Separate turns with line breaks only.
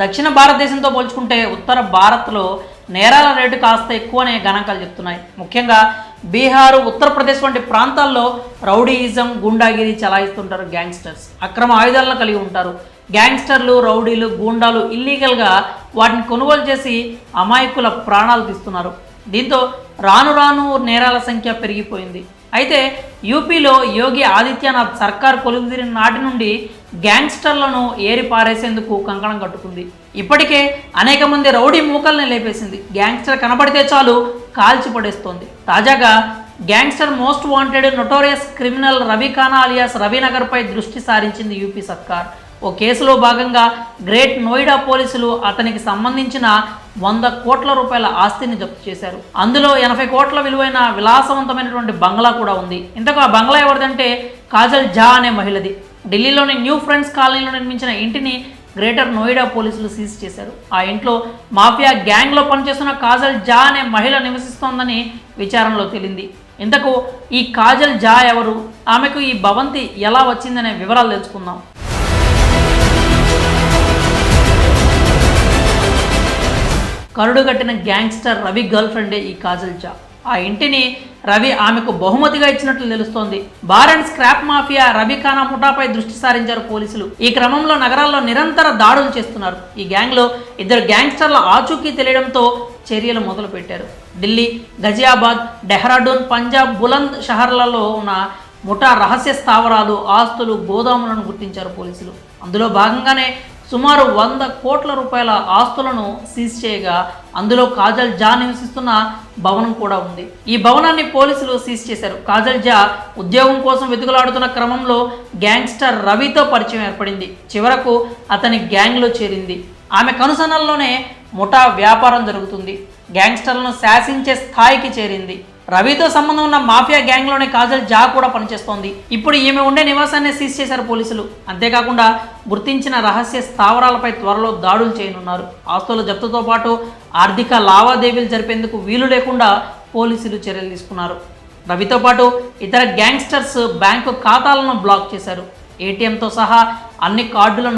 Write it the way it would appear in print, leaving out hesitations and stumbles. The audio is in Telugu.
దక్షిణ భారతదేశంతో పోల్చుకుంటే ఉత్తర భారత్లో నేరాల రేటు కాస్త ఎక్కువనే గణాంకాలు చెప్తున్నాయి. ముఖ్యంగా బీహారు, ఉత్తరప్రదేశ్ వంటి ప్రాంతాల్లో రౌడీయిజం, గుండాగిరి చలాయిస్తుంటారు గ్యాంగ్స్టర్స్. అక్రమ ఆయుధాలను కలిగి ఉంటారు. గ్యాంగ్స్టర్లు, రౌడీలు, గూండాలు ఇల్లీగల్గా వాటిని కొనుగోలు చేసి అమాయకుల ప్రాణాలు తీస్తున్నారు. దీంతో రాను రాను నేరాల సంఖ్య పెరిగిపోయింది. అయితే యూపీలో యోగి ఆదిత్యనాథ్ సర్కార్ కొలువుదీరిన నాటి నుండి గ్యాంగ్స్టర్లను ఏరి పారేసేందుకు కంకణం కట్టుకుంది. ఇప్పటికే అనేక మంది రౌడీ మూకల్ని లేపేసింది. గ్యాంగ్స్టర్ కనబడితే చాలు కాల్చి పడేస్తోంది. తాజాగా gangster most wanted notorious criminal Ravi Khana alias రవినగర్పై దృష్టి సారించింది యూపీ సర్కార్. ఓ కేసులో భాగంగా గ్రేట్ నోయిడా పోలీసులు అతనికి సంబంధించిన 100 కోట్ల రూపాయల ఆస్తిని జప్తు చేశారు. అందులో 80 కోట్ల విలువైన విలాసవంతమైనటువంటి బంగ్లా కూడా ఉంది. ఇంతకు ఆ బంగ్లా ఎవరిదంటే కాజల్ ఝా అనే మహిళది. ఢిల్లీలోని న్యూ ఫ్రెండ్స్ కాలనీలో నిర్మించిన ఇంటిని గ్రేటర్ నోయిడా పోలీసులు సీజ్ చేశారు. ఆ ఇంట్లో మాఫియా గ్యాంగ్లో పనిచేస్తున్న కాజల్ ఝా అనే మహిళ నివసిస్తోందని విచారణలో తేలింది. ఇంతకు ఈ కాజల్ ఝా ఎవరు, ఆమెకు ఈ భవంతి ఎలా వచ్చిందనే వివరాలు తెలుసుకుందాం. కరుడుగట్టిన గ్యాంగ్స్టర్ రవి గర్ల్ ఫ్రెండే ఈ కాజల్ ఝా. ఆ ఇంటిని రవి ఆమెకు బహుమతిగా ఇచ్చినట్లు తెలుస్తోంది. Bar and scrap mafia Ravi Khana ముఠాపై దృష్టి సారించారు పోలీసులు. ఈ క్రమంలో నగరాల్లో నిరంతర దాడులు చేస్తున్నారు. ఈ గ్యాంగ్లో 2 గ్యాంగ్స్టర్ల ఆచూకీ తెలియడంతో చర్యలు మొదలు పెట్టారు. ఢిల్లీ, గజియాబాద్, డెహ్రాడూన్, పంజాబ్, బులంద్ షహర్లలో ఉన్న ముఠా రహస్య స్థావరాలు, ఆస్తులు, గోదాములను గుర్తించారు పోలీసులు. అందులో భాగంగానే సుమారు 100 కోట్ల రూపాయల ఆస్తులను సీజ్ చేయగా అందులో కాజల్ ఝా నివసిస్తున్న భవనం కూడా ఉంది. ఈ భవనాన్ని పోలీసులు సీజ్ చేశారు. కాజల్ ఝా ఉద్యోగం కోసం వెతుకులాడుతున్న క్రమంలో గ్యాంగ్స్టర్ రవితో పరిచయం ఏర్పడింది. చివరకు అతని గ్యాంగ్లో చేరింది. ఆమె కనుసన్నల్లోనే ముఠా వ్యాపారం జరుగుతుంది. గ్యాంగ్స్టర్లను శాసించే స్థాయికి చేరింది. రవితో సంబంధం ఉన్న మాఫియా గ్యాంగ్లోనే కాజల్ ఝా కూడా పనిచేస్తోంది. ఇప్పుడు ఈమె ఉండే నివాసాన్ని సీజ్ చేశారు పోలీసులు. అంతేకాకుండా గుర్తించిన రహస్య స్థావరాలపై త్వరలో దాడులు చేయనున్నారు. ఆస్తుల జప్తుతో పాటు ఆర్థిక లావాదేవీలు జరిపేందుకు వీలు లేకుండా పోలీసులు చర్యలు తీసుకున్నారు. రవితో పాటు ఇతర గ్యాంగ్స్టర్స్ బ్యాంకు ఖాతాలను బ్లాక్ చేశారు. ఏటీఎంతో సహా అన్ని కార్డులను